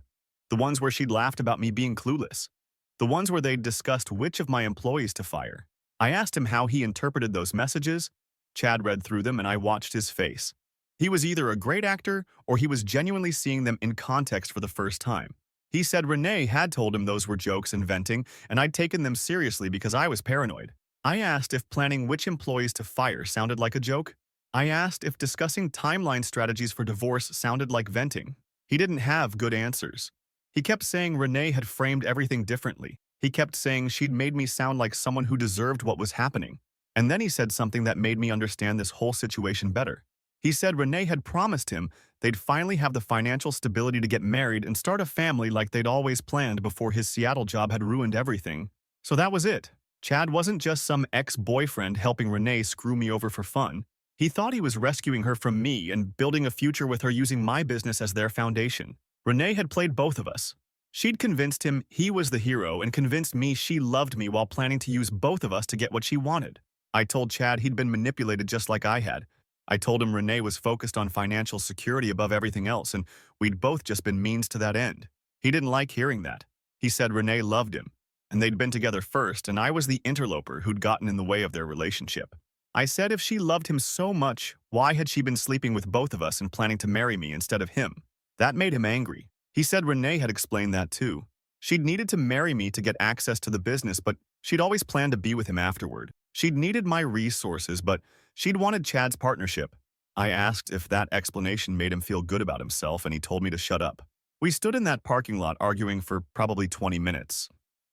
The ones where she'd laughed about me being clueless. The ones where they'd discussed which of my employees to fire. I asked him how he interpreted those messages. Chad read through them and I watched his face. He was either a great actor or he was genuinely seeing them in context for the first time. He said Renee had told him those were jokes and venting, and I'd taken them seriously because I was paranoid. I asked if planning which employees to fire sounded like a joke. I asked if discussing timeline strategies for divorce sounded like venting. He didn't have good answers. He kept saying Renee had framed everything differently. He kept saying she'd made me sound like someone who deserved what was happening. And then he said something that made me understand this whole situation better. He said Renee had promised him they'd finally have the financial stability to get married and start a family like they'd always planned before his Seattle job had ruined everything. So that was it. Chad wasn't just some ex-boyfriend helping Renee screw me over for fun. He thought he was rescuing her from me and building a future with her using my business as their foundation. Renee had played both of us. She'd convinced him he was the hero and convinced me she loved me while planning to use both of us to get what she wanted. I told Chad he'd been manipulated just like I had. I told him Renee was focused on financial security above everything else, and we'd both just been means to that end. He didn't like hearing that. He said Renee loved him, and they'd been together first, and I was the interloper who'd gotten in the way of their relationship. I said if she loved him so much, why had she been sleeping with both of us and planning to marry me instead of him? That made him angry. He said Renee had explained that too. She'd needed to marry me to get access to the business, but she'd always planned to be with him afterward. She'd needed my resources, but she'd wanted Chad's partnership. I asked if that explanation made him feel good about himself, and he told me to shut up. We stood in that parking lot arguing for probably 20 minutes.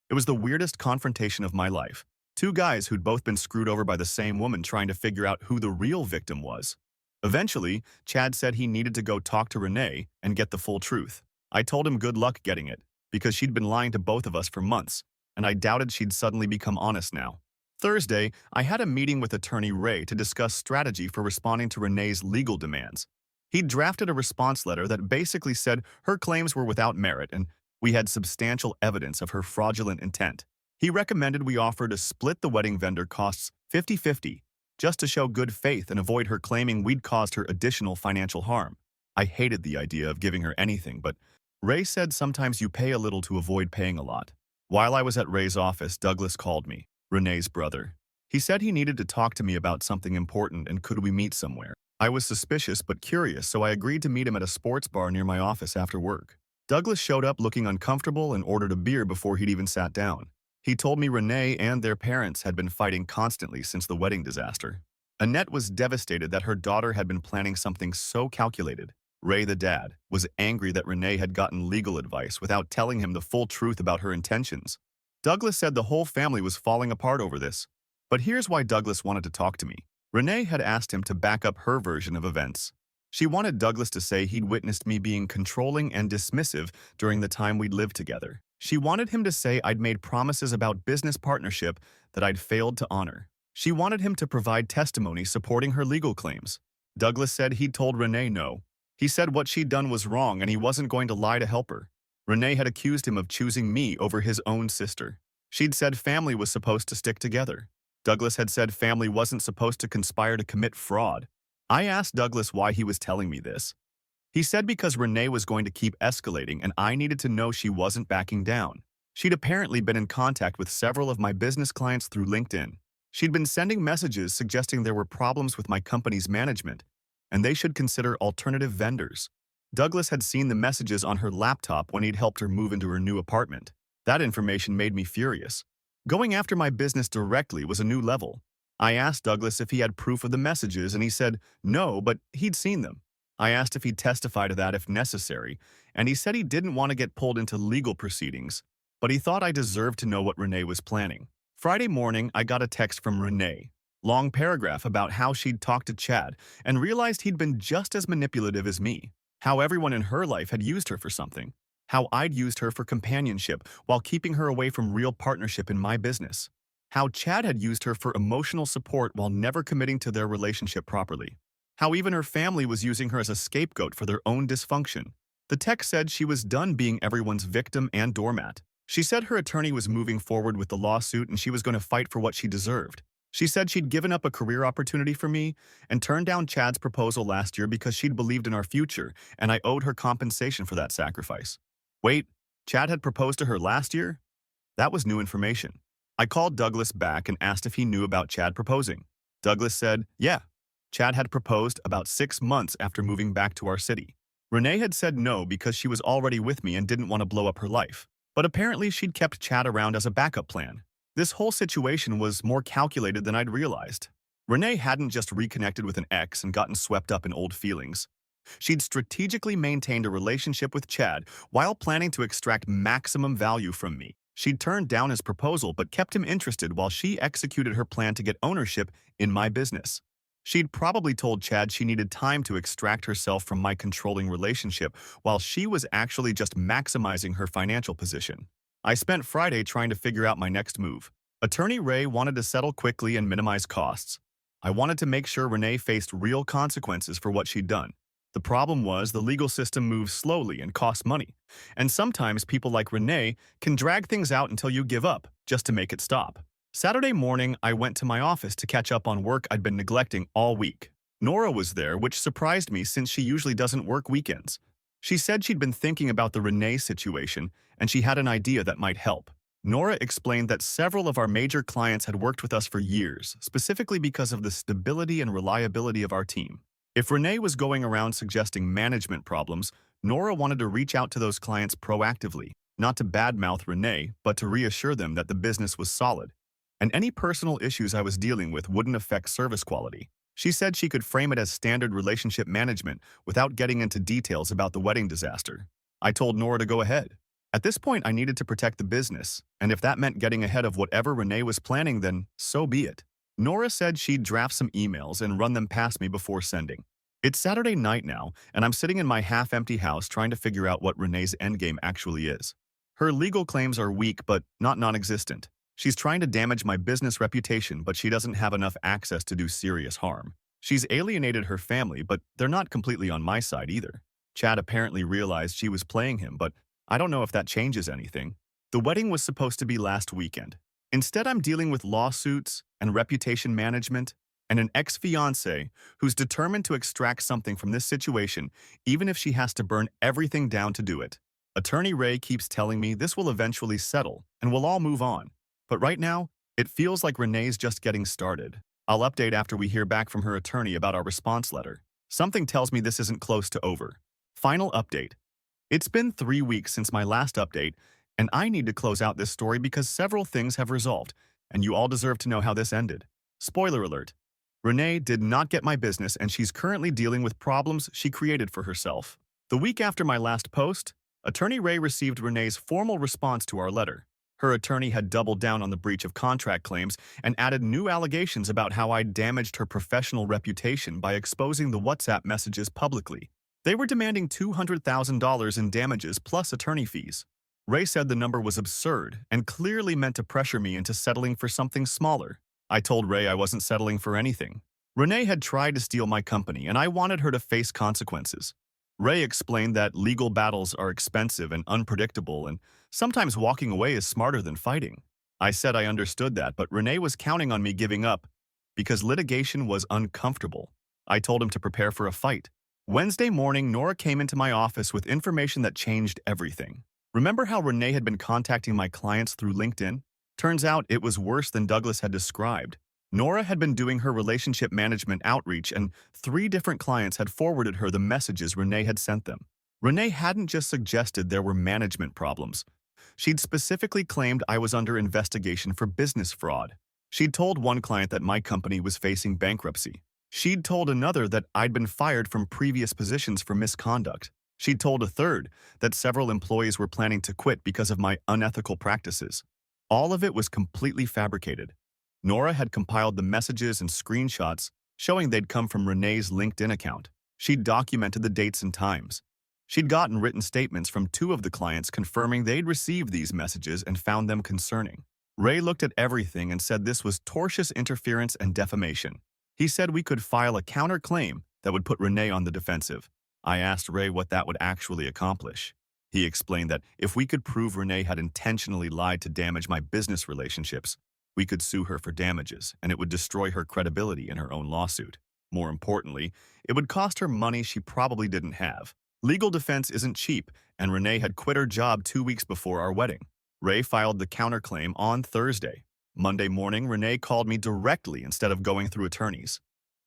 It was the weirdest confrontation of my life. Two guys who'd both been screwed over by the same woman trying to figure out who the real victim was. Eventually, Chad said he needed to go talk to Renee and get the full truth. I told him good luck getting it, because she'd been lying to both of us for months, and I doubted she'd suddenly become honest now. Thursday, I had a meeting with attorney Ray to discuss strategy for responding to Renee's legal demands. He'd drafted a response letter that basically said her claims were without merit and we had substantial evidence of her fraudulent intent. He recommended we offer to split the wedding vendor costs 50-50, just to show good faith and avoid her claiming we'd caused her additional financial harm. I hated the idea of giving her anything, but Ray said sometimes you pay a little to avoid paying a lot. While I was at Ray's office, Douglas called me, Renee's brother. He said he needed to talk to me about something important and could we meet somewhere. I was suspicious but curious, so I agreed to meet him at a sports bar near my office after work. Douglas showed up looking uncomfortable and ordered a beer before he'd even sat down. He told me Renee and their parents had been fighting constantly since the wedding disaster. Annette was devastated that her daughter had been planning something so calculated. Ray, the dad, was angry that Renee had gotten legal advice without telling him the full truth about her intentions. Douglas said the whole family was falling apart over this. But here's why Douglas wanted to talk to me. Renee had asked him to back up her version of events. She wanted Douglas to say he'd witnessed me being controlling and dismissive during the time we'd lived together. She wanted him to say I'd made promises about business partnership that I'd failed to honor. She wanted him to provide testimony supporting her legal claims. Douglas said he'd told Renee no. He said what she'd done was wrong and he wasn't going to lie to help her. Renee had accused him of choosing me over his own sister. She'd said family was supposed to stick together. Douglas had said family wasn't supposed to conspire to commit fraud. I asked Douglas why he was telling me this. He said because Renee was going to keep escalating and I needed to know she wasn't backing down. She'd apparently been in contact with several of my business clients through LinkedIn. She'd been sending messages suggesting there were problems with my company's management, and they should consider alternative vendors. Douglas had seen the messages on her laptop when he'd helped her move into her new apartment. That information made me furious. Going after my business directly was a new level. I asked Douglas if he had proof of the messages, and he said no, but he'd seen them. I asked if he'd testify to that if necessary, and he said he didn't want to get pulled into legal proceedings, but he thought I deserved to know what Renee was planning. Friday morning, I got a text from Renee. Long paragraph about how she'd talked to Chad and realized he'd been just as manipulative as me. How everyone in her life had used her for something. How I'd used her for companionship while keeping her away from real partnership in my business. How Chad had used her for emotional support while never committing to their relationship properly. How even her family was using her as a scapegoat for their own dysfunction. The text said she was done being everyone's victim and doormat. She said her attorney was moving forward with the lawsuit and she was going to fight for what she deserved. She said she'd given up a career opportunity for me and turned down Chad's proposal last year because she'd believed in our future and I owed her compensation for that sacrifice. Wait, Chad had proposed to her last year? That was new information. I called Douglas back and asked if he knew about Chad proposing. Douglas said, yeah. Chad had proposed about 6 months after moving back to our city. Renee had said no because she was already with me and didn't want to blow up her life. But apparently she'd kept Chad around as a backup plan. This whole situation was more calculated than I'd realized. Renee hadn't just reconnected with an ex and gotten swept up in old feelings. She'd strategically maintained a relationship with Chad while planning to extract maximum value from me. She'd turned down his proposal but kept him interested while she executed her plan to get ownership in my business. She'd probably told Chad she needed time to extract herself from my controlling relationship while she was actually just maximizing her financial position. I spent Friday trying to figure out my next move. Attorney Ray wanted to settle quickly and minimize costs. I wanted to make sure Renee faced real consequences for what she'd done. The problem was the legal system moves slowly and costs money, and sometimes people like Renee can drag things out until you give up, just to make it stop. Saturday morning, I went to my office to catch up on work I'd been neglecting all week. Nora was there, which surprised me since she usually doesn't work weekends. She said she'd been thinking about the Renee situation, and she had an idea that might help. Nora explained that several of our major clients had worked with us for years, specifically because of the stability and reliability of our team. If Renee was going around suggesting management problems, Nora wanted to reach out to those clients proactively, not to badmouth Renee, but to reassure them that the business was solid. And any personal issues I was dealing with wouldn't affect service quality. She said she could frame it as standard relationship management without getting into details about the wedding disaster. I told Nora to go ahead. At this point, I needed to protect the business, and if that meant getting ahead of whatever Renee was planning, then so be it. Nora said she'd draft some emails and run them past me before sending. It's Saturday night now, and I'm sitting in my half-empty house trying to figure out what Renee's endgame actually is. Her legal claims are weak but not non-existent. She's trying to damage my business reputation, but she doesn't have enough access to do serious harm. She's alienated her family, but they're not completely on my side either. Chad apparently realized she was playing him, but I don't know if that changes anything. The wedding was supposed to be last weekend. Instead, I'm dealing with lawsuits and reputation management and an ex-fiancée who's determined to extract something from this situation, even if she has to burn everything down to do it. Attorney Ray keeps telling me this will eventually settle and we'll all move on. But right now, it feels like Renee's just getting started. I'll update after we hear back from her attorney about our response letter. Something tells me this isn't close to over. Final update. It's been 3 weeks since my last update, and I need to close out this story because several things have resolved, and you all deserve to know how this ended. Spoiler alert. Renee did not get my business, and she's currently dealing with problems she created for herself. The week after my last post, Attorney Ray received Renee's formal response to our letter. Her attorney had doubled down on the breach of contract claims and added new allegations about how I damaged her professional reputation by exposing the WhatsApp messages publicly. They were demanding $200,000 in damages plus attorney fees. Ray said the number was absurd and clearly meant to pressure me into settling for something smaller. I told Ray I wasn't settling for anything. Renee had tried to steal my company, and I wanted her to face consequences. Ray explained that legal battles are expensive and unpredictable, and sometimes walking away is smarter than fighting. I said I understood that, but Renee was counting on me giving up because litigation was uncomfortable. I told him to prepare for a fight. Wednesday morning, Nora came into my office with information that changed everything. Remember how Renee had been contacting my clients through LinkedIn? Turns out it was worse than Douglas had described. Nora had been doing her relationship management outreach, and 3 different clients had forwarded her the messages Renee had sent them. Renee hadn't just suggested there were management problems. She'd specifically claimed I was under investigation for business fraud. She'd told one client that my company was facing bankruptcy. She'd told another that I'd been fired from previous positions for misconduct. She'd told a third that several employees were planning to quit because of my unethical practices. All of it was completely fabricated. Nora had compiled the messages and screenshots showing they'd come from Renee's LinkedIn account. She'd documented the dates and times. She'd gotten written statements from 2 of the clients confirming they'd received these messages and found them concerning. Ray looked at everything and said this was tortious interference and defamation. He said we could file a counterclaim that would put Renee on the defensive. I asked Ray what that would actually accomplish. He explained that if we could prove Renee had intentionally lied to damage my business relationships, we could sue her for damages, and it would destroy her credibility in her own lawsuit. More importantly, it would cost her money she probably didn't have. Legal defense isn't cheap, and Renee had quit her job 2 weeks before our wedding. Ray filed the counterclaim on Thursday. Monday morning, Renee called me directly instead of going through attorneys.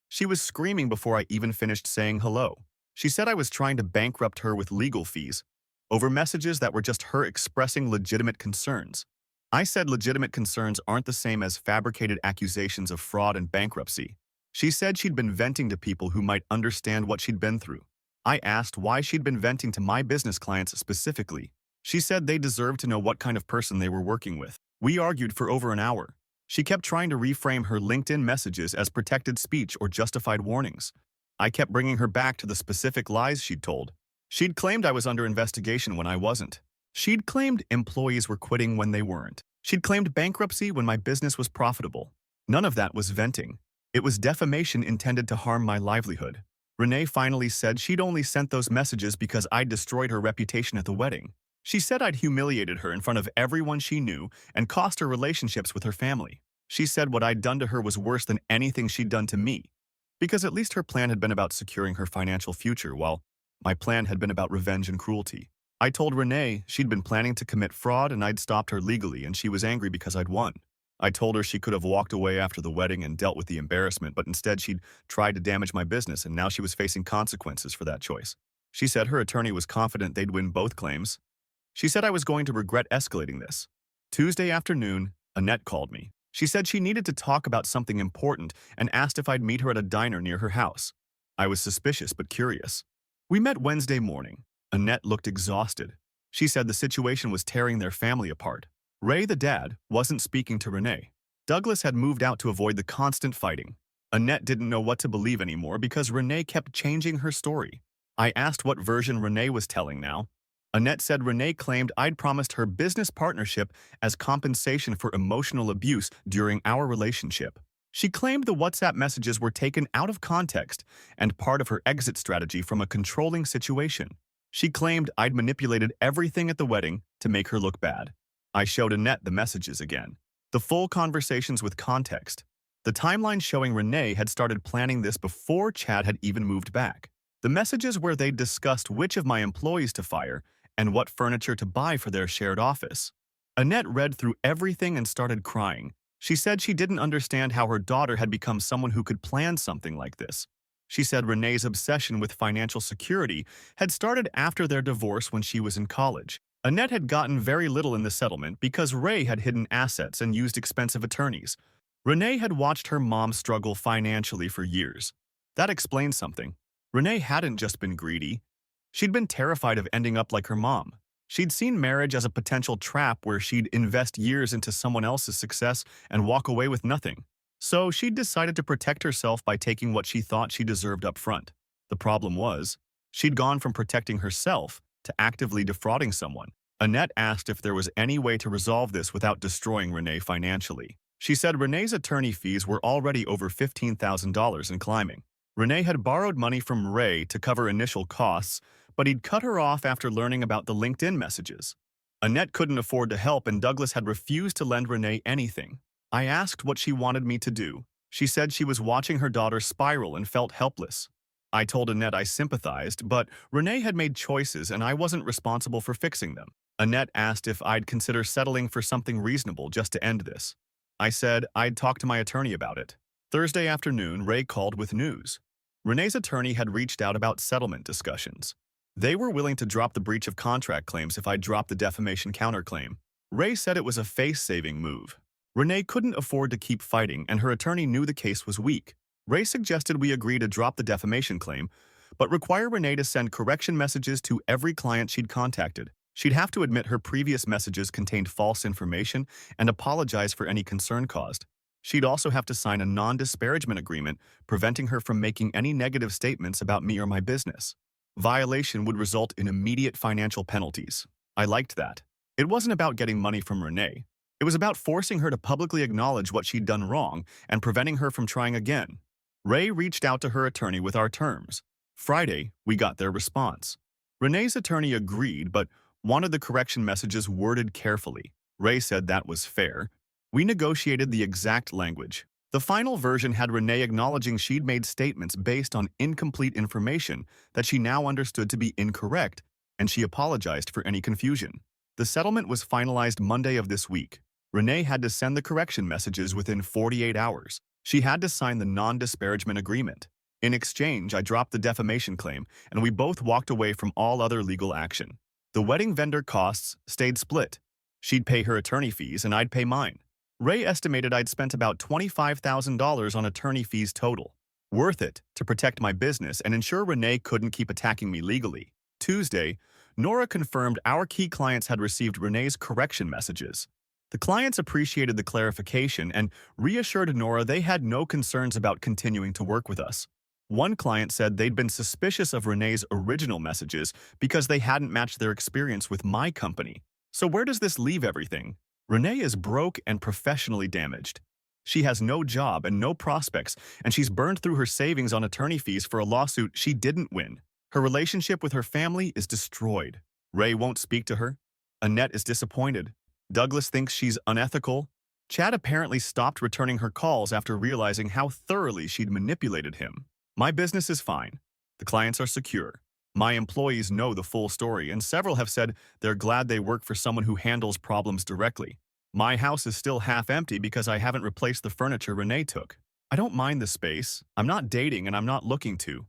She was screaming before I even finished saying hello. She said I was trying to bankrupt her with legal fees over messages that were just her expressing legitimate concerns. I said legitimate concerns aren't the same as fabricated accusations of fraud and bankruptcy. She said she'd been venting to people who might understand what she'd been through. I asked why she'd been venting to my business clients specifically. She said they deserved to know what kind of person they were working with. We argued for over an hour. She kept trying to reframe her LinkedIn messages as protected speech or justified warnings. I kept bringing her back to the specific lies she'd told. She'd claimed I was under investigation when I wasn't. She'd claimed employees were quitting when they weren't. She'd claimed bankruptcy when my business was profitable. None of that was venting. It was defamation intended to harm my livelihood. Renee finally said she'd only sent those messages because I'd destroyed her reputation at the wedding. She said I'd humiliated her in front of everyone she knew and cost her relationships with her family. She said what I'd done to her was worse than anything she'd done to me, because at least her plan had been about securing her financial future, while my plan had been about revenge and cruelty. I told Renee she'd been planning to commit fraud and I'd stopped her legally, and she was angry because I'd won. I told her she could have walked away after the wedding and dealt with the embarrassment, but instead she'd tried to damage my business, and now she was facing consequences for that choice. She said her attorney was confident they'd win both claims. She said I was going to regret escalating this. Tuesday afternoon, Annette called me. She said she needed to talk about something important and asked if I'd meet her at a diner near her house. I was suspicious but curious. We met Wednesday morning. Annette looked exhausted. She said the situation was tearing their family apart. Ray, the dad, wasn't speaking to Renee. Douglas had moved out to avoid the constant fighting. Annette didn't know what to believe anymore because Renee kept changing her story. I asked what version Renee was telling now. Annette said Renee claimed I'd promised her business partnership as compensation for emotional abuse during our relationship. She claimed the WhatsApp messages were taken out of context and part of her exit strategy from a controlling situation. She claimed I'd manipulated everything at the wedding to make her look bad. I showed Annette the messages again, the full conversations with context. The timeline showing Renee had started planning this before Chad had even moved back. The messages where they discussed which of my employees to fire and what furniture to buy for their shared office. Annette read through everything and started crying. She said she didn't understand how her daughter had become someone who could plan something like this. She said Renee's obsession with financial security had started after their divorce when she was in college. Annette had gotten very little in the settlement because Ray had hidden assets and used expensive attorneys. Renee had watched her mom struggle financially for years. That explained something. Renee hadn't just been greedy. She'd been terrified of ending up like her mom. She'd seen marriage as a potential trap where she'd invest years into someone else's success and walk away with nothing. So she'd decided to protect herself by taking what she thought she deserved up front. The problem was, she'd gone from protecting herself to actively defrauding someone. Annette asked if there was any way to resolve this without destroying Renee financially. She said Renee's attorney fees were already over $15,000 and climbing. Renee had borrowed money from Ray to cover initial costs, but he'd cut her off after learning about the LinkedIn messages. Annette couldn't afford to help, and Douglas had refused to lend Renee anything. I asked what she wanted me to do. She said she was watching her daughter spiral and felt helpless. I told Annette I sympathized, but Renee had made choices and I wasn't responsible for fixing them. Annette asked if I'd consider settling for something reasonable just to end this. I said I'd talk to my attorney about it. Thursday afternoon, Ray called with news. Renee's attorney had reached out about settlement discussions. They were willing to drop the breach of contract claims if I dropped the defamation counterclaim. Ray said it was a face-saving move. Renee couldn't afford to keep fighting, and her attorney knew the case was weak. Ray suggested we agree to drop the defamation claim, but require Renee to send correction messages to every client she'd contacted. She'd have to admit her previous messages contained false information and apologize for any concern caused. She'd also have to sign a non-disparagement agreement preventing her from making any negative statements about me or my business. Violation would result in immediate financial penalties. I liked that. It wasn't about getting money from Renee. It was about forcing her to publicly acknowledge what she'd done wrong and preventing her from trying again. Ray reached out to her attorney with our terms. Friday, we got their response. Renee's attorney agreed, but wanted the correction messages worded carefully. Ray said that was fair. We negotiated the exact language. The final version had Renee acknowledging she'd made statements based on incomplete information that she now understood to be incorrect, and she apologized for any confusion. The settlement was finalized Monday of this week. Renee had to send the correction messages within 48 hours. She had to sign the non-disparagement agreement. In exchange, I dropped the defamation claim, and we both walked away from all other legal action. The wedding vendor costs stayed split. She'd pay her attorney fees, and I'd pay mine. Ray estimated I'd spent about $25,000 on attorney fees total. Worth it to protect my business and ensure Renee couldn't keep attacking me legally. Tuesday, Nora confirmed our key clients had received Renee's correction messages. The clients appreciated the clarification and reassured Nora they had no concerns about continuing to work with us. One client said they'd been suspicious of Renee's original messages because they hadn't matched their experience with my company. So where does this leave everything? Renee is broke and professionally damaged. She has no job and no prospects, and she's burned through her savings on attorney fees for a lawsuit she didn't win. Her relationship with her family is destroyed. Ray won't speak to her. Annette is disappointed. Douglas thinks she's unethical. Chad apparently stopped returning her calls after realizing how thoroughly she'd manipulated him. My business is fine. The clients are secure. My employees know the full story, and several have said they're glad they work for someone who handles problems directly. My house is still half empty because I haven't replaced the furniture Renee took. I don't mind the space. I'm not dating and I'm not looking to.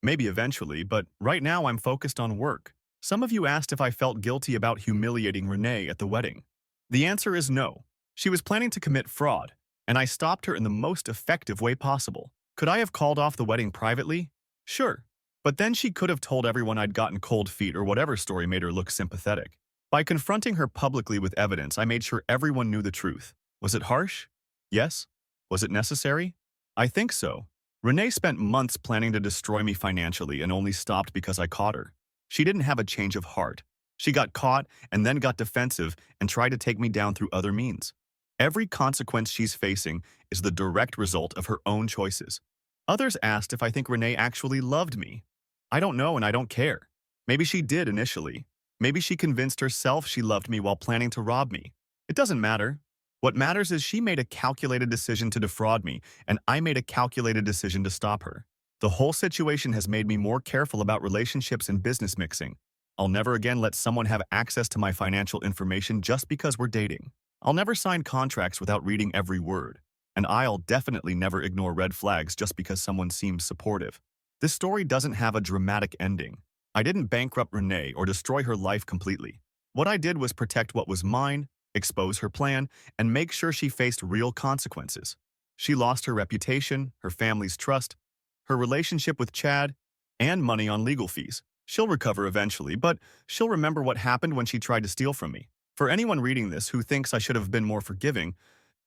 Maybe eventually, but right now I'm focused on work. Some of you asked if I felt guilty about humiliating Renee at the wedding. The answer is no. She was planning to commit fraud, and I stopped her in the most effective way possible. Could I have called off the wedding privately? Sure. But then she could have told everyone I'd gotten cold feet or whatever story made her look sympathetic. By confronting her publicly with evidence, I made sure everyone knew the truth. Was it harsh? Yes. Was it necessary? I think so. Renee spent months planning to destroy me financially and only stopped because I caught her. She didn't have a change of heart. She got caught and then got defensive and tried to take me down through other means. Every consequence she's facing is the direct result of her own choices. Others asked if I think Renee actually loved me. I don't know and I don't care. Maybe she did initially. Maybe she convinced herself she loved me while planning to rob me. It doesn't matter. What matters is she made a calculated decision to defraud me, and I made a calculated decision to stop her. The whole situation has made me more careful about relationships and business mixing. I'll never again let someone have access to my financial information just because we're dating. I'll never sign contracts without reading every word. And I'll definitely never ignore red flags just because someone seems supportive. This story doesn't have a dramatic ending. I didn't bankrupt Renee or destroy her life completely. What I did was protect what was mine, expose her plan, and make sure she faced real consequences. She lost her reputation, her family's trust, her relationship with Chad, and money on legal fees. She'll recover eventually, but she'll remember what happened when she tried to steal from me. For anyone reading this who thinks I should have been more forgiving,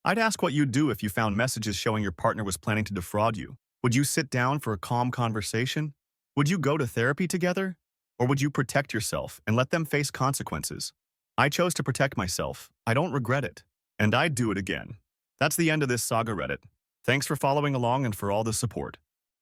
I'd ask what you'd do if you found messages showing your partner was planning to defraud you. Would you sit down for a calm conversation? Would you go to therapy together? Or would you protect yourself and let them face consequences? I chose to protect myself. I don't regret it. And I'd do it again. That's the end of this saga, Reddit. Thanks for following along and for all the support.